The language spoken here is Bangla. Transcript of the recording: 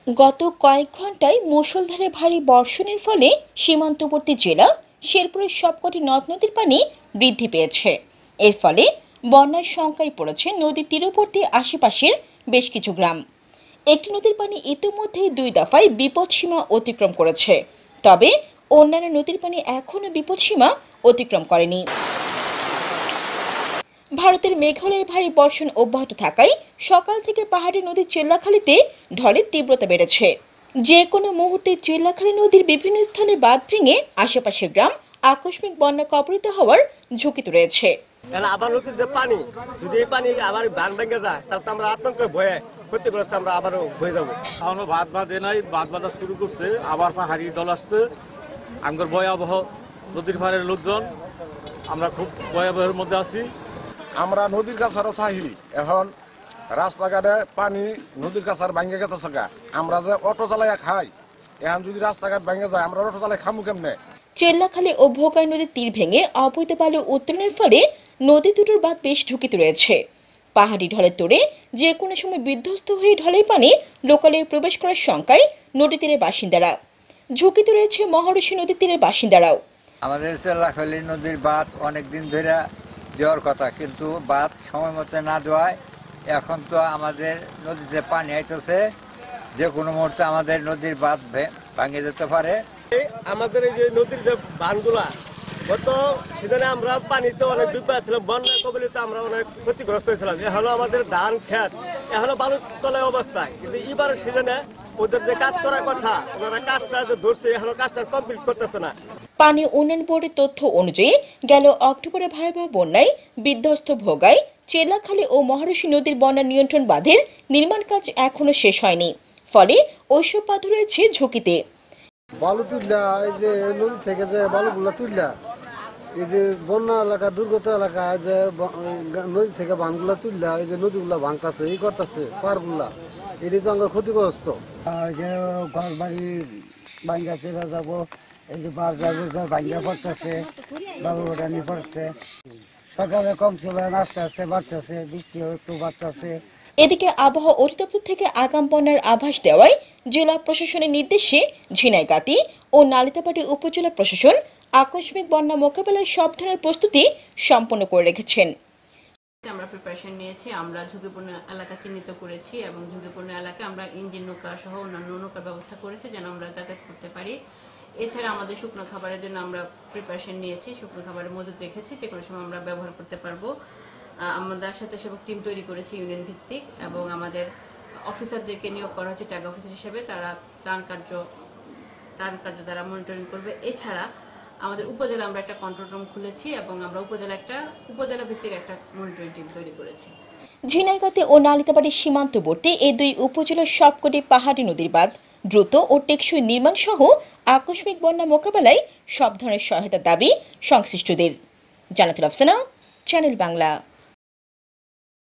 গত কয়েক ঘন্টায় মুষলধারে ভারী বর্ষণের ফলে সীমান্তবর্তী জেলা শেরপুরের সবকটি নদ নদীর পানি বৃদ্ধি পেয়েছে। এর ফলে বন্যার শঙ্কায় পড়েছে নদীর তীরবর্তী আশেপাশের বেশ কিছু গ্রাম। একটি নদীর পানি ইতিমধ্যেই 2 দফায় বিপদসীমা অতিক্রম করেছে, তবে অন্যান্য নদীর পানি এখনও বিপদসীমা অতিক্রম করেনি। ভারতের মেঘালয়ে ভারী বর্ষণ অব্যাহত থাকায় সকাল থেকে পাহাড়ি নদীর চিল্লাখালীতে ঢলের তীব্রতা বেড়েছে। যে কোনো মুহূর্তে চিল্লাখালী নদীর বিভিন্ন স্থানে বাঁধ ভেঙে আশেপাশের গ্রাম আকস্মিক বন্যা কবলিত হওয়ার ঝুঁকিতে রয়েছে। আবার নদীর যে পানি, যদি এই পানি আবার বান ভেঙে যায় তাহলে আমরা আতঙ্কে ভয়ে ক্ষতিগ্রস্ত আমরা আবারও হয়ে যাবো। এখনো বাঁধ বাঁধে নাই, বাঁধ বাঁধা শুরু করছে, আবার পাহাড়ি দল আসছে। আঙ্গুর ভয়াবহ নদীর পাড়ের লোকজন, আমরা খুব ভয়াবহের মধ্যে আছি। আমরা নদীর কাছারও থাকি, এখন রাস্তাঘাটে পানি নদীর কাছার ভাঙ্গে গেছে গা। আমরা যে অটো চালাইয়া খাই, এখন যদি রাস্তাঘাট ভাঙ্গে যায় আমরা অটো চালাই খামু কেমনে? চিল্লাখালী ও ভোগাই নদীর তীর ভেঙে অবৈধ বালু উত্তোলনের ফলে নদী দুটোর বাঁধ বেশ ঝুঁকিতে রয়েছে। পাহাড়ি ঢলের তোড়ে যে কোনো সময় বিধ্বস্ত হয়ে ঢলের পানি লোকালয়ে প্রবেশ করার শঙ্কায় নদী তীরের বাসিন্দারা। ঝুঁকিতে রয়েছে মহারশী নদীর তীরের বাসিন্দারাও। আমাদের চিল্লাখালী নদীর বাঁধ অনেকদিন ধরে দেওয়ার কথা, কিন্তু বাঁধ সময় মতো না দেওয়ায় এখন তো আমাদের নদীতে পানি আইতেছে, যে কোনো মুহূর্তে আমাদের নদীর বাঁধ ভাঙে যেতে পারে। আমাদের এই যে নদীর যে বানগুলা, গত সিজনে আমরা পানিতে অনেক ডুবে ছিলাম, বন্যা কবলিতে আমরা অনেক ক্ষতিগ্রস্ত হয়েছিলাম। এখনো আমাদের ধান ক্ষেত এখনো বালুর তলায় অবস্থায়, কিন্তু এবারের সিজনে ওদের যে কাজ করার কথা, ওনারা কাজটা যে ধরছে এখনো কাজটা কমপ্লিট করতেছে না। পানি উন্নয়ন বোর্ডের তথ্য অনুযায়ী গেল অক্টোবরে ভয়াবহ বন্যায় বিধ্বস্ত ভোগাই, চিল্লাখালী ও মহারশী নদীর বন্যা নিয়ন্ত্রণ বাঁধের নির্মাণ কাজ এখনো শেষ হয়নি, ফলে ওইসব বাঁধ রয়েছে ঝুঁকিতে। বালু তুললা, এই যে নদী থেকে যে বালুগুলা তুললা, এই যে বন্যা এলাকা দুর্গত এলাকায় যে নদী থেকে বানগুলা তুললা, এই যে নদীগুলা ভাঙতেছে, এই করতেছে পারগুলা, এটি তো আমার ক্ষতিগ্রস্ত। যে ঘর বাড়ি ভাঙ্গা চলে যাবো, এই যে বাজার ভাঙ্গা পড়তেছে, বাবু ওটানি পড়তে সকালে কম ছিল, আস্তে আস্তে বাড়তেছে, বৃষ্টি একটু বাড়তেছে। এদিকে আবহাওয়া অধিদপ্তর থেকে আগাম বন্যার আভাস দেওয়ায় জেলা প্রশাসনের নির্দেশে ঝিনাইগাতি ও নালিতাবাড়ী উপজেলা প্রশাসন আকস্মিক বন্যা মোকাবেলায় সব ধরনের প্রস্তুতি সম্পন্ন করে রেখেছেন। আমরা প্রিপারেশন নিয়েছি, আমরা ঝুঁকিপূর্ণ এলাকা চিহ্নিত করেছি এবং ঝুঁকিপূর্ণ এলাকায় আমরা ইঞ্জিন নৌকা সহ অন্যান্য নৌকার ব্যবস্থা করেছি যেন আমরা যাতায়াত করতে পারি। এছাড়া আমাদের শুকনো খাবারের জন্য আমরা প্রিপারেশন নিয়েছি, শুকনো খাবারের মজুদ রেখেছি, যে কোনো সময় আমরা ব্যবহার করতে পারবো। আমরা স্বেচ্ছাসেবক টিম তৈরি করেছি ইউনিয়ন ভিত্তিক, এবং আমাদের অফিসারদেরকে নিয়োগ করা হচ্ছে ট্যাগ অফিসার হিসেবে, তারা ত্রাণ কার্য দ্বারা মনিটরিং করবে। এছাড়া আমাদের উপজেলা আমরা একটা কন্ট্রোল রুম খুলেছি এবং আমরা উপজেলা ভিত্তিক একটা মনিটরিং টিম তৈরি করেছি। ঝিনাইগাতি ও নালিতাবাড়ির সীমান্তবর্তী এই 2 উপজেলার সবকটি পাহাড়ি নদীর বাঁধ দ্রুত ও টেকসই নির্মাণ সহ আকস্মিক বন্যা মোকাবেলায় সব ধরনের সহায়তার দাবি সংশ্লিষ্টদের। জানাতুল আফসানা, চ্যানেল বাংলা।